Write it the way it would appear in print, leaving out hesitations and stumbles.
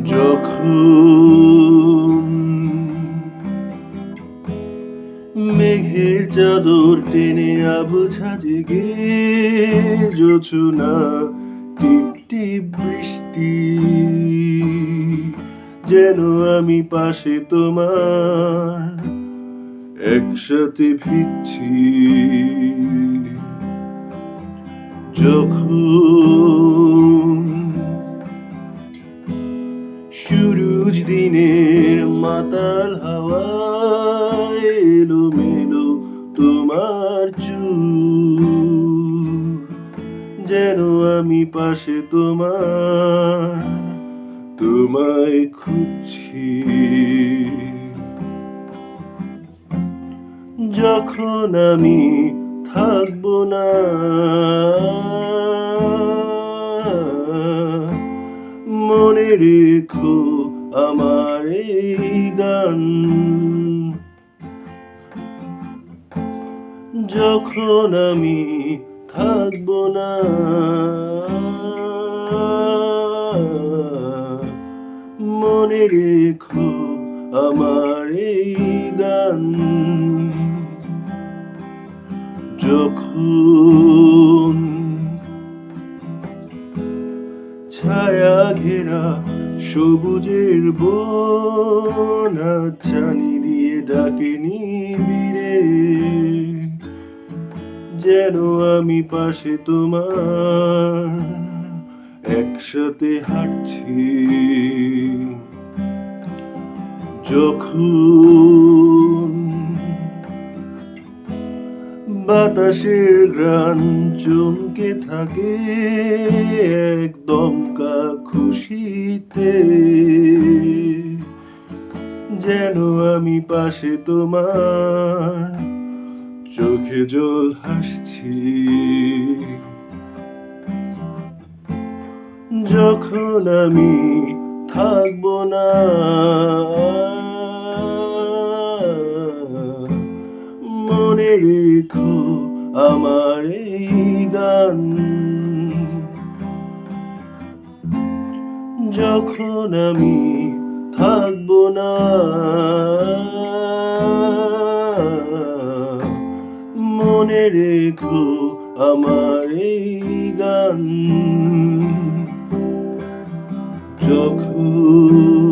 যখন মেঘের চাদর টেনে আবছা জেগে জোছনা টিপ টিপ বৃষ্টি, যেন আমি পাশে তোমার একসাথে ভিজছি। যখন সুরুজ দিনের মাতাল হাওয়ায় এলোমেলো তোমার চুল, যেন আমি পাশে তোমায় খুঁজছি। যখন আমি থাকবো না, মনে রেখো আমার এই গান। যখন আমি থাকবো না, মনে রেখো আমার এই গান। যখন ছায়া ঘেরা সবুজের বন ছানি দিয়ে ডাকে নিবিড়ে, যেন আমি পাশে তোমার একসাথে হাঁটছি। যখন বাতাসের ঘ্রাণ চমকে থাকে এক দমকা খুশিতে, যেন আমি পাশে তোমার চোখে জল হাসছি। যখন আমি থাকবো না, মনে রেখো আমার এই গান। যখন আমি থাকবো না, মনে রেখো আমার এই গান। যখন